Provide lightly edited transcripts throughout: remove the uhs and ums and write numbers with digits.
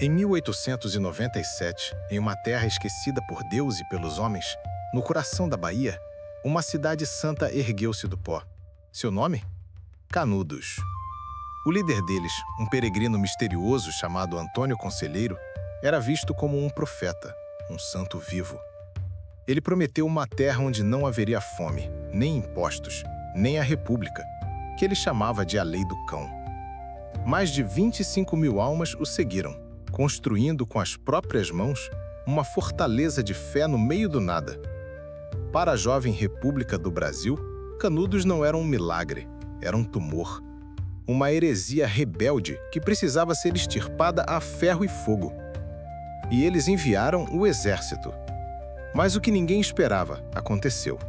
Em 1897, em uma terra esquecida por Deus e pelos homens, no coração da Bahia, uma cidade santa ergueu-se do pó. Seu nome? Canudos. O líder deles, um peregrino misterioso chamado Antônio Conselheiro, era visto como um profeta, um santo vivo. Ele prometeu uma terra onde não haveria fome, nem impostos, nem a república, que ele chamava de a Lei do Cão. Mais de 25 mil almas o seguiram, construindo com as próprias mãos uma fortaleza de fé no meio do nada. Para a jovem República do Brasil, Canudos não era um milagre, era um tumor. Uma heresia rebelde que precisava ser extirpada a ferro e fogo. E eles enviaram o exército. Mas o que ninguém esperava aconteceu.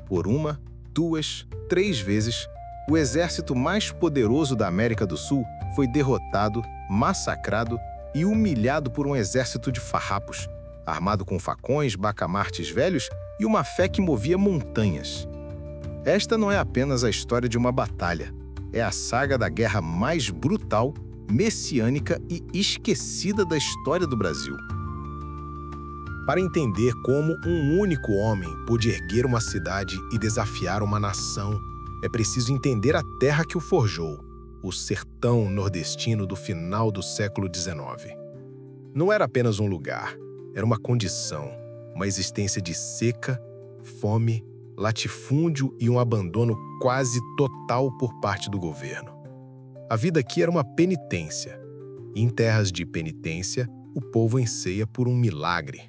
Por uma, duas, três vezes, o exército mais poderoso da América do Sul foi derrotado, massacrado e humilhado por um exército de farrapos, armado com facões, bacamartes velhos e uma fé que movia montanhas. Esta não é apenas a história de uma batalha, é a saga da guerra mais brutal, messiânica e esquecida da história do Brasil. Para entender como um único homem pôde erguer uma cidade e desafiar uma nação, é preciso entender a terra que o forjou, o sertão nordestino do final do século XIX. Não era apenas um lugar, era uma condição, uma existência de seca, fome, latifúndio e um abandono quase total por parte do governo. A vida aqui era uma penitência, e em terras de penitência, o povo anseia por um milagre,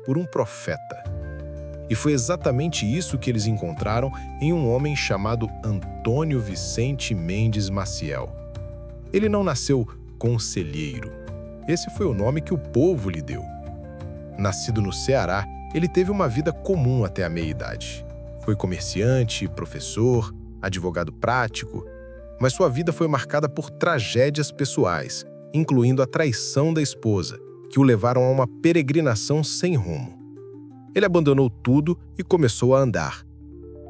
por um profeta. E foi exatamente isso que eles encontraram em um homem chamado Antônio Vicente Mendes Maciel. Ele não nasceu conselheiro. Esse foi o nome que o povo lhe deu. Nascido no Ceará, ele teve uma vida comum até a meia-idade. Foi comerciante, professor, advogado prático, mas sua vida foi marcada por tragédias pessoais, incluindo a traição da esposa, que o levaram a uma peregrinação sem rumo. Ele abandonou tudo e começou a andar.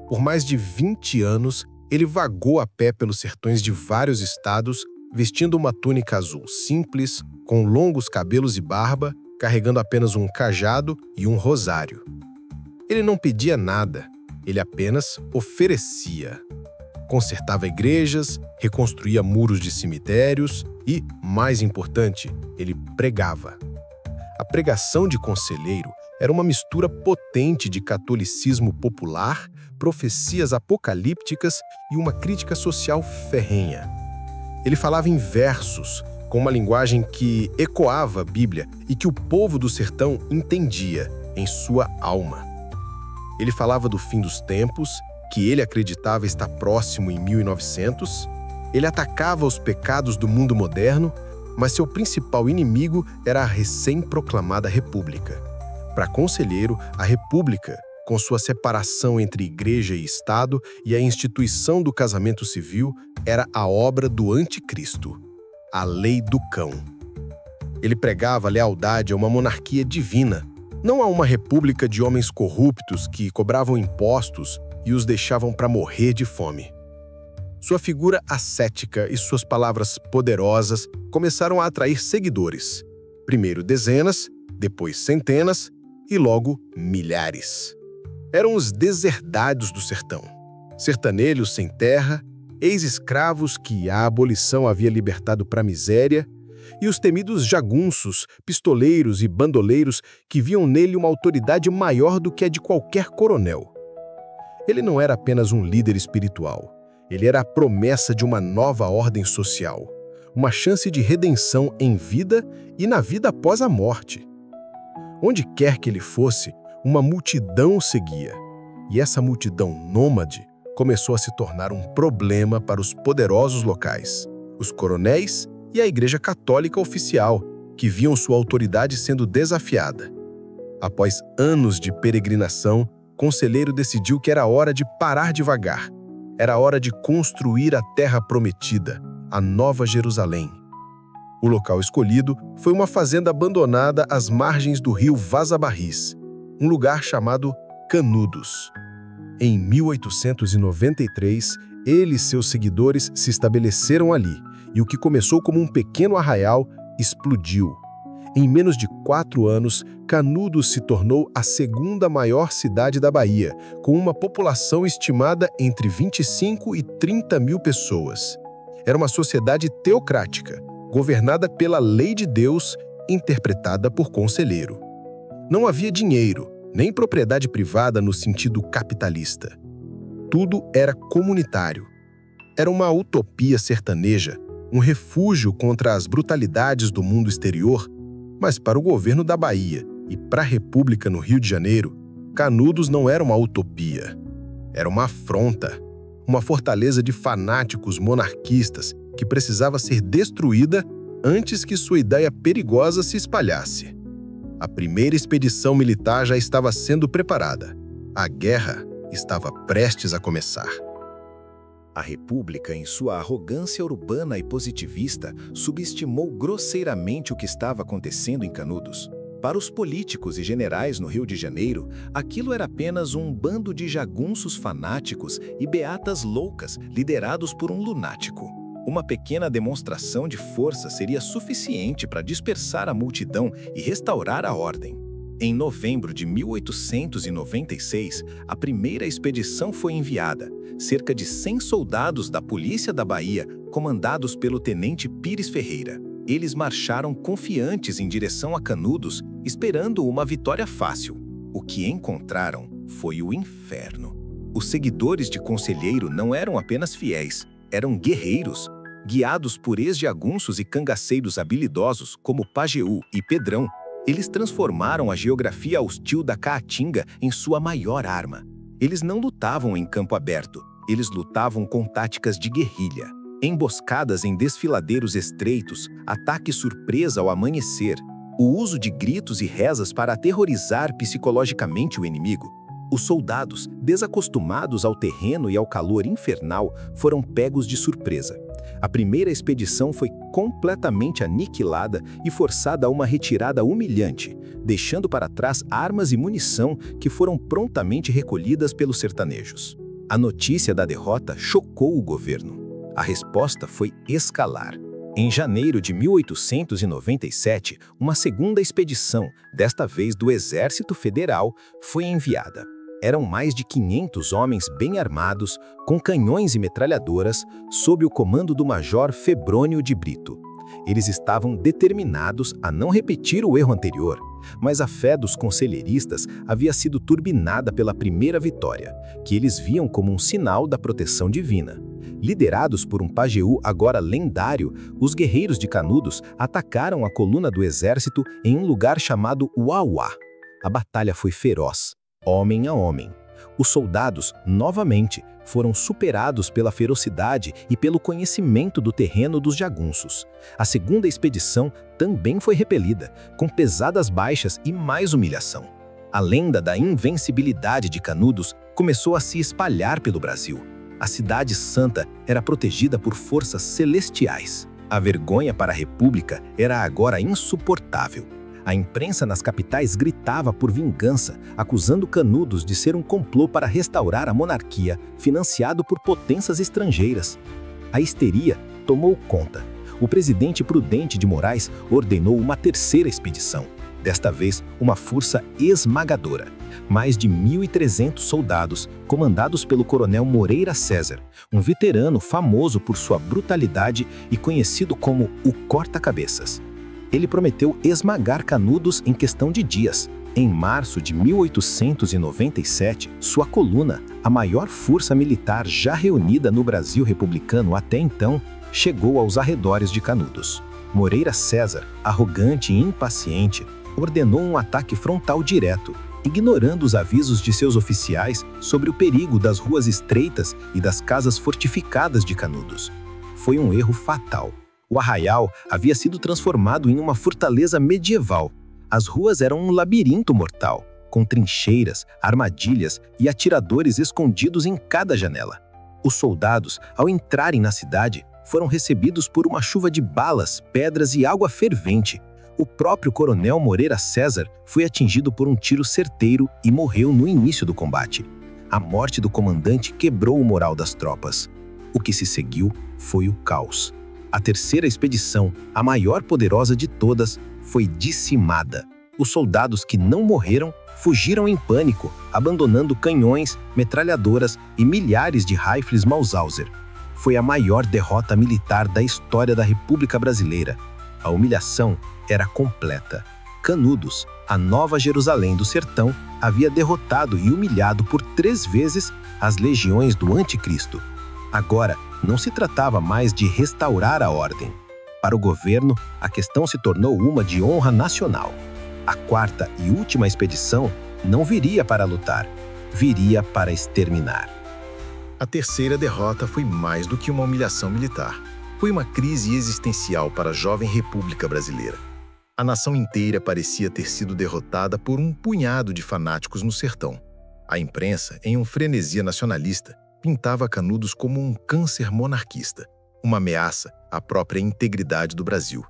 Por mais de 20 anos, ele vagou a pé pelos sertões de vários estados, vestindo uma túnica azul simples, com longos cabelos e barba, carregando apenas um cajado e um rosário. Ele não pedia nada, ele apenas oferecia. Consertava igrejas, reconstruía muros de cemitérios e, mais importante, ele pregava. A pregação de Conselheiro era uma mistura potente de catolicismo popular, profecias apocalípticas e uma crítica social ferrenha. Ele falava em versos, com uma linguagem que ecoava a Bíblia e que o povo do sertão entendia em sua alma. Ele falava do fim dos tempos, que ele acreditava estar próximo em 1900, ele atacava os pecados do mundo moderno, mas seu principal inimigo era a recém-proclamada República. Para Conselheiro, a República, com sua separação entre igreja e Estado e a instituição do casamento civil, era a obra do anticristo, a Lei do Cão. Ele pregava lealdade a uma monarquia divina, não a uma república de homens corruptos que cobravam impostos e os deixavam para morrer de fome. Sua figura ascética e suas palavras poderosas começaram a atrair seguidores. Primeiro dezenas, depois centenas e logo milhares. Eram os deserdados do sertão, sertanelhos sem terra, ex-escravos que a abolição havia libertado para a miséria, e os temidos jagunços, pistoleiros e bandoleiros que viam nele uma autoridade maior do que a de qualquer coronel. Ele não era apenas um líder espiritual, ele era a promessa de uma nova ordem social, uma chance de redenção em vida e na vida após a morte. Onde quer que ele fosse, uma multidão o seguia, e essa multidão nômade começou a se tornar um problema para os poderosos locais, os coronéis e a Igreja Católica oficial, que viam sua autoridade sendo desafiada. Após anos de peregrinação, Conselheiro decidiu que era hora de parar devagar. Era hora de construir a terra prometida, a Nova Jerusalém. O local escolhido foi uma fazenda abandonada às margens do rio Vaza Barris, um lugar chamado Canudos. Em 1893, ele e seus seguidores se estabeleceram ali, e o que começou como um pequeno arraial explodiu. Em menos de 4 anos, Canudos se tornou a segunda maior cidade da Bahia, com uma população estimada entre 25 e 30 mil pessoas. Era uma sociedade teocrática, governada pela lei de Deus, interpretada por conselheiro. Não havia dinheiro, nem propriedade privada no sentido capitalista. Tudo era comunitário. Era uma utopia sertaneja, um refúgio contra as brutalidades do mundo exterior, mas para o governo da Bahia e para a República no Rio de Janeiro, Canudos não era uma utopia. Era uma afronta, uma fortaleza de fanáticos monarquistas que precisava ser destruída antes que sua ideia perigosa se espalhasse. A primeira expedição militar já estava sendo preparada. A guerra estava prestes a começar. A República, em sua arrogância urbana e positivista, subestimou grosseiramente o que estava acontecendo em Canudos. Para os políticos e generais no Rio de Janeiro, aquilo era apenas um bando de jagunços fanáticos e beatas loucas, liderados por um lunático. Uma pequena demonstração de força seria suficiente para dispersar a multidão e restaurar a ordem. Em novembro de 1896, a primeira expedição foi enviada. Cerca de 100 soldados da Polícia da Bahia, comandados pelo tenente Pires Ferreira. Eles marcharam confiantes em direção a Canudos, esperando uma vitória fácil. O que encontraram foi o inferno. Os seguidores de Conselheiro não eram apenas fiéis, eram guerreiros, guiados por ex-jagunços e cangaceiros habilidosos como Pajeú e Pedrão. Eles transformaram a geografia hostil da Caatinga em sua maior arma. Eles não lutavam em campo aberto, eles lutavam com táticas de guerrilha. Emboscadas em desfiladeiros estreitos, ataque surpresa ao amanhecer, o uso de gritos e rezas para aterrorizar psicologicamente o inimigo. Os soldados, desacostumados ao terreno e ao calor infernal, foram pegos de surpresa. A primeira expedição foi completamente aniquilada e forçada a uma retirada humilhante, deixando para trás armas e munição que foram prontamente recolhidas pelos sertanejos. A notícia da derrota chocou o governo. A resposta foi escalar. Em janeiro de 1897, uma segunda expedição, desta vez do Exército Federal, foi enviada. Eram mais de 500 homens bem armados, com canhões e metralhadoras, sob o comando do Major Febrônio de Brito. Eles estavam determinados a não repetir o erro anterior, mas a fé dos conselheiristas havia sido turbinada pela primeira vitória, que eles viam como um sinal da proteção divina. Liderados por um Pajeú agora lendário, os guerreiros de Canudos atacaram a coluna do exército em um lugar chamado Uauá. A batalha foi feroz, homem a homem. Os soldados, novamente, foram superados pela ferocidade e pelo conhecimento do terreno dos jagunços. A segunda expedição também foi repelida, com pesadas baixas e mais humilhação. A lenda da invencibilidade de Canudos começou a se espalhar pelo Brasil. A cidade santa era protegida por forças celestiais. A vergonha para a República era agora insuportável. A imprensa nas capitais gritava por vingança, acusando Canudos de ser um complô para restaurar a monarquia, financiado por potências estrangeiras. A histeria tomou conta. O presidente Prudente de Moraes ordenou uma terceira expedição. Desta vez, uma força esmagadora. Mais de 1.300 soldados, comandados pelo coronel Moreira César, um veterano famoso por sua brutalidade e conhecido como o Corta-Cabeças. Ele prometeu esmagar Canudos em questão de dias. Em março de 1897, sua coluna, a maior força militar já reunida no Brasil republicano até então, chegou aos arredores de Canudos. Moreira César, arrogante e impaciente, ordenou um ataque frontal direto, ignorando os avisos de seus oficiais sobre o perigo das ruas estreitas e das casas fortificadas de Canudos. Foi um erro fatal. O arraial havia sido transformado em uma fortaleza medieval. As ruas eram um labirinto mortal, com trincheiras, armadilhas e atiradores escondidos em cada janela. Os soldados, ao entrarem na cidade, foram recebidos por uma chuva de balas, pedras e água fervente. O próprio coronel Moreira César foi atingido por um tiro certeiro e morreu no início do combate. A morte do comandante quebrou o moral das tropas. O que se seguiu foi o caos. A terceira expedição, a maior poderosa de todas, foi dizimada. Os soldados que não morreram fugiram em pânico, abandonando canhões, metralhadoras e milhares de rifles Mauser. Foi a maior derrota militar da história da República Brasileira. A humilhação era completa. Canudos, a Nova Jerusalém do Sertão, havia derrotado e humilhado por 3 vezes as legiões do Anticristo. Agora, não se tratava mais de restaurar a ordem. Para o governo, a questão se tornou uma de honra nacional. A 4ª e última expedição não viria para lutar, viria para exterminar. A terceira derrota foi mais do que uma humilhação militar. Foi uma crise existencial para a jovem República Brasileira. A nação inteira parecia ter sido derrotada por um punhado de fanáticos no sertão. A imprensa, em um frenesi nacionalista, pintava Canudos como um câncer monarquista, uma ameaça à própria integridade do Brasil.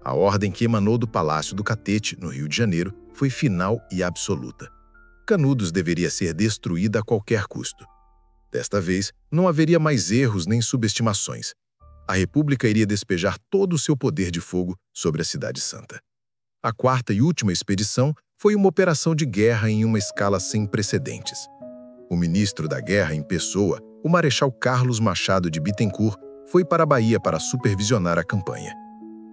A ordem que emanou do Palácio do Catete, no Rio de Janeiro, foi final e absoluta. Canudos deveria ser destruída a qualquer custo. Desta vez, não haveria mais erros nem subestimações. A República iria despejar todo o seu poder de fogo sobre a Cidade Santa. A 4ª e última expedição foi uma operação de guerra em uma escala sem precedentes. O ministro da Guerra em pessoa, o Marechal Carlos Machado de Bittencourt, foi para a Bahia para supervisionar a campanha.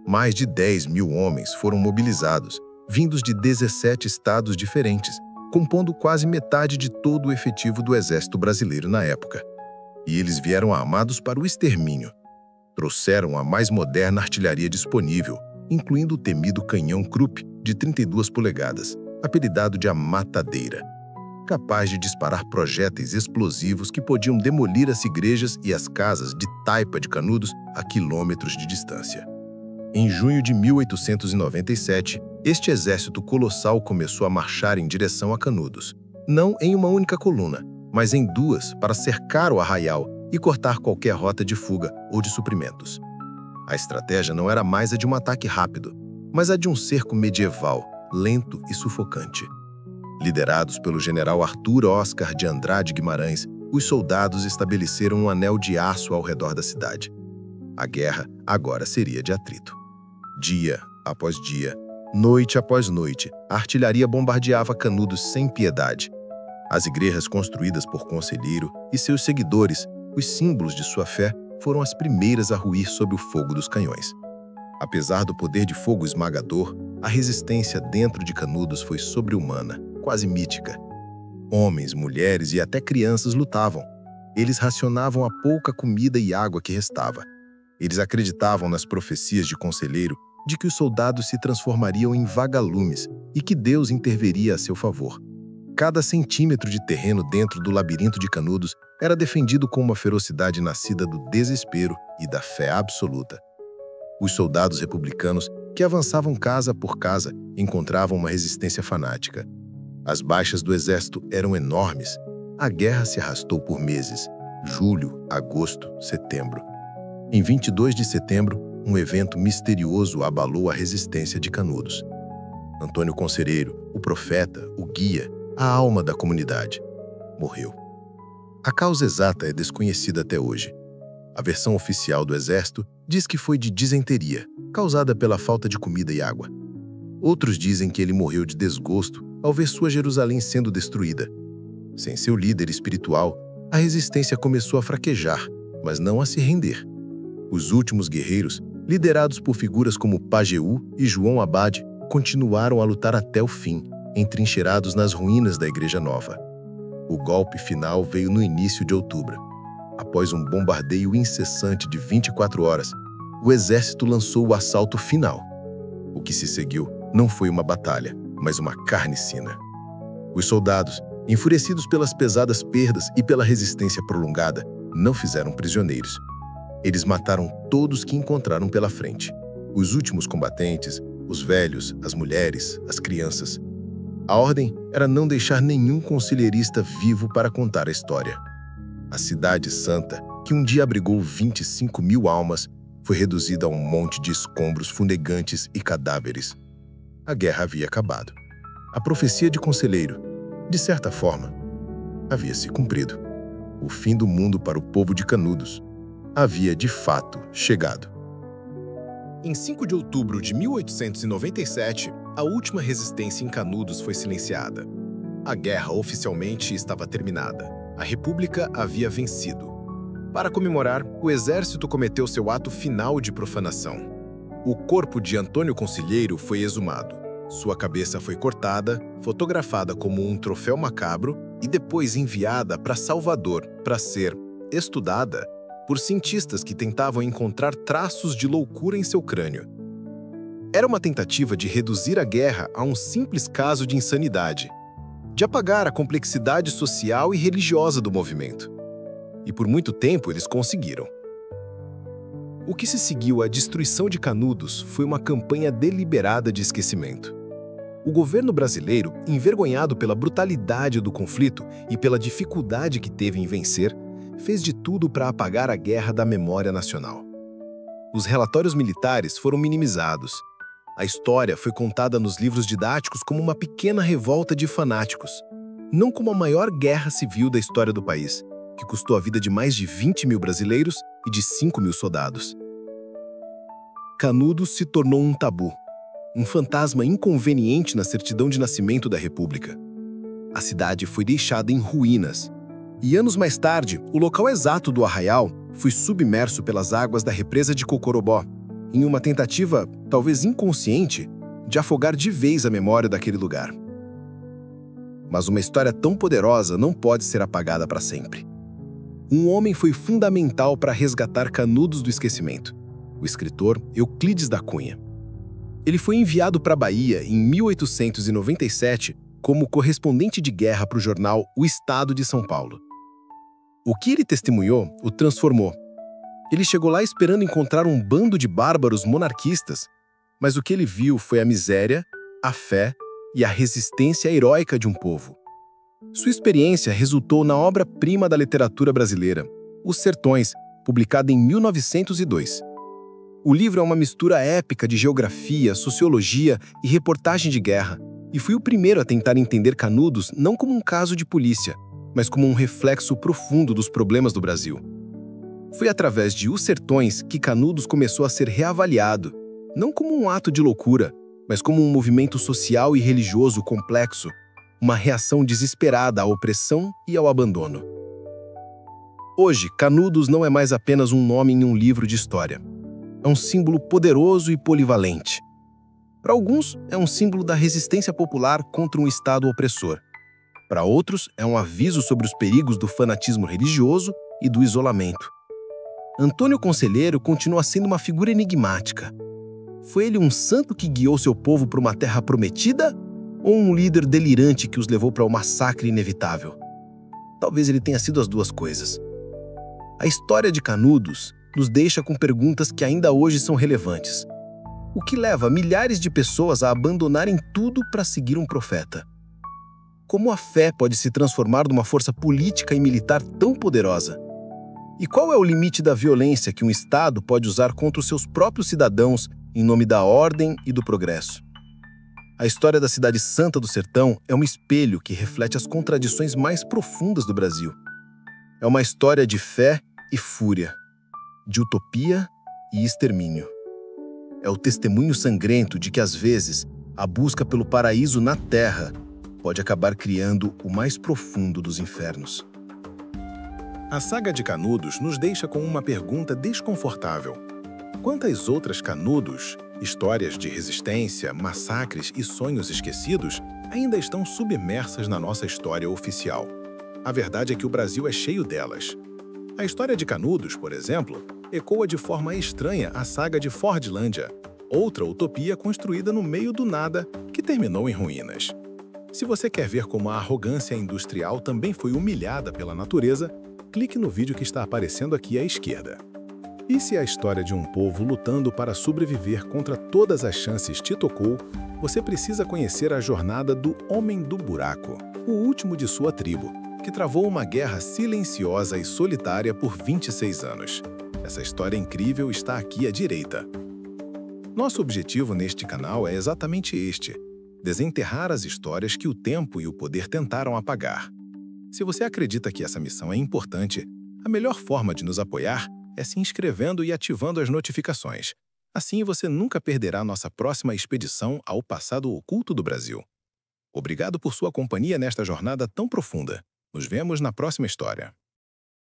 Mais de 10.000 homens foram mobilizados, vindos de 17 estados diferentes, compondo quase metade de todo o efetivo do Exército Brasileiro na época. E eles vieram armados para o extermínio. Trouxeram a mais moderna artilharia disponível, incluindo o temido canhão Krupp de 32 polegadas, apelidado de a Matadeira, capaz de disparar projéteis explosivos que podiam demolir as igrejas e as casas de taipa de Canudos a quilômetros de distância. Em junho de 1897, este exército colossal começou a marchar em direção a Canudos, não em uma única coluna, mas em 2 para cercar o arraial e cortar qualquer rota de fuga ou de suprimentos. A estratégia não era mais a de um ataque rápido, mas a de um cerco medieval, lento e sufocante. Liderados pelo general Arthur Oscar de Andrade Guimarães, os soldados estabeleceram um anel de aço ao redor da cidade. A guerra agora seria de atrito. Dia após dia, noite após noite, a artilharia bombardeava Canudos sem piedade. As igrejas construídas por Conselheiro e seus seguidores, os símbolos de sua fé, foram as primeiras a ruir sob o fogo dos canhões. Apesar do poder de fogo esmagador, a resistência dentro de Canudos foi sobre-humana, quase mítica. Homens, mulheres e até crianças lutavam. Eles racionavam a pouca comida e água que restava. Eles acreditavam nas profecias de Conselheiro de que os soldados se transformariam em vagalumes e que Deus interveria a seu favor. Cada centímetro de terreno dentro do labirinto de Canudos era defendido com uma ferocidade nascida do desespero e da fé absoluta. Os soldados republicanos, que avançavam casa por casa, encontravam uma resistência fanática. As baixas do exército eram enormes. A guerra se arrastou por meses, julho, agosto, setembro. Em 22 de setembro, um evento misterioso abalou a resistência de Canudos. Antônio Conselheiro, o profeta, o guia, a alma da comunidade, morreu. A causa exata é desconhecida até hoje. A versão oficial do exército diz que foi de disenteria, causada pela falta de comida e água. Outros dizem que ele morreu de desgosto ao ver sua Jerusalém sendo destruída. Sem seu líder espiritual, a resistência começou a fraquejar, mas não a se render. Os últimos guerreiros, liderados por figuras como Pajeú e João Abade, continuaram a lutar até o fim, entrincheirados nas ruínas da Igreja Nova. O golpe final veio no início de outubro. Após um bombardeio incessante de 24 horas, o exército lançou o assalto final. O que se seguiu não foi uma batalha, mas uma carnificina. Os soldados, enfurecidos pelas pesadas perdas e pela resistência prolongada, não fizeram prisioneiros. Eles mataram todos que encontraram pela frente. Os últimos combatentes, os velhos, as mulheres, as crianças. A ordem era não deixar nenhum conselheirista vivo para contar a história. A Cidade Santa, que um dia abrigou 25.000 almas, foi reduzida a um monte de escombros funegantes e cadáveres. A guerra havia acabado. A profecia de Conselheiro, de certa forma, havia se cumprido. O fim do mundo para o povo de Canudos havia, de fato, chegado. Em 5 de outubro de 1897, a última resistência em Canudos foi silenciada. A guerra oficialmente estava terminada. A República havia vencido. Para comemorar, o exército cometeu seu ato final de profanação. O corpo de Antônio Conselheiro foi exumado. Sua cabeça foi cortada, fotografada como um troféu macabro e depois enviada para Salvador para ser estudada por cientistas que tentavam encontrar traços de loucura em seu crânio. Era uma tentativa de reduzir a guerra a um simples caso de insanidade, de apagar a complexidade social e religiosa do movimento. E por muito tempo eles conseguiram. O que se seguiu à destruição de Canudos foi uma campanha deliberada de esquecimento. O governo brasileiro, envergonhado pela brutalidade do conflito e pela dificuldade que teve em vencer, fez de tudo para apagar a guerra da memória nacional. Os relatórios militares foram minimizados. A história foi contada nos livros didáticos como uma pequena revolta de fanáticos, não como a maior guerra civil da história do país, que custou a vida de mais de 20 mil brasileiros e de 5 mil soldados. Canudos se tornou um tabu, um fantasma inconveniente na certidão de nascimento da República. A cidade foi deixada em ruínas, e anos mais tarde, o local exato do arraial foi submerso pelas águas da represa de Cocorobó, em uma tentativa, talvez inconsciente, de afogar de vez a memória daquele lugar. Mas uma história tão poderosa não pode ser apagada para sempre. Um homem foi fundamental para resgatar Canudos do esquecimento: o escritor Euclides da Cunha. Ele foi enviado para a Bahia em 1897 como correspondente de guerra para o jornal O Estado de São Paulo. O que ele testemunhou o transformou. Ele chegou lá esperando encontrar um bando de bárbaros monarquistas, mas o que ele viu foi a miséria, a fé e a resistência heróica de um povo. Sua experiência resultou na obra-prima da literatura brasileira, Os Sertões, publicada em 1902. O livro é uma mistura épica de geografia, sociologia e reportagem de guerra, e foi o primeiro a tentar entender Canudos não como um caso de polícia, mas como um reflexo profundo dos problemas do Brasil. Foi através de Os Sertões que Canudos começou a ser reavaliado, não como um ato de loucura, mas como um movimento social e religioso complexo, uma reação desesperada à opressão e ao abandono. Hoje, Canudos não é mais apenas um nome em um livro de história. É um símbolo poderoso e polivalente. Para alguns, é um símbolo da resistência popular contra um Estado opressor. Para outros, é um aviso sobre os perigos do fanatismo religioso e do isolamento. Antônio Conselheiro continua sendo uma figura enigmática. Foi ele um santo que guiou seu povo para uma terra prometida? Ou um líder delirante que os levou para o massacre inevitável? Talvez ele tenha sido as duas coisas. A história de Canudos nos deixa com perguntas que ainda hoje são relevantes. O que leva milhares de pessoas a abandonarem tudo para seguir um profeta? Como a fé pode se transformar numa força política e militar tão poderosa? E qual é o limite da violência que um Estado pode usar contra os seus próprios cidadãos em nome da ordem e do progresso? A história da Cidade Santa do Sertão é um espelho que reflete as contradições mais profundas do Brasil. É uma história de fé e fúria, de utopia e extermínio. É o testemunho sangrento de que, às vezes, a busca pelo paraíso na Terra pode acabar criando o mais profundo dos infernos. A saga de Canudos nos deixa com uma pergunta desconfortável. Quantas outras Canudos, histórias de resistência, massacres e sonhos esquecidos, ainda estão submersas na nossa história oficial? A verdade é que o Brasil é cheio delas. A história de Canudos, por exemplo, ecoa de forma estranha a saga de Fordlândia, outra utopia construída no meio do nada que terminou em ruínas. Se você quer ver como a arrogância industrial também foi humilhada pela natureza, clique no vídeo que está aparecendo aqui à esquerda. E se a história de um povo lutando para sobreviver contra todas as chances te tocou, você precisa conhecer a jornada do Homem do Buraco, o último de sua tribo, que travou uma guerra silenciosa e solitária por 26 anos. Essa história incrível está aqui à direita. Nosso objetivo neste canal é exatamente este: desenterrar as histórias que o tempo e o poder tentaram apagar. Se você acredita que essa missão é importante, a melhor forma de nos apoiar é se inscrevendo e ativando as notificações. Assim você nunca perderá nossa próxima expedição ao passado oculto do Brasil. Obrigado por sua companhia nesta jornada tão profunda. Nos vemos na próxima história.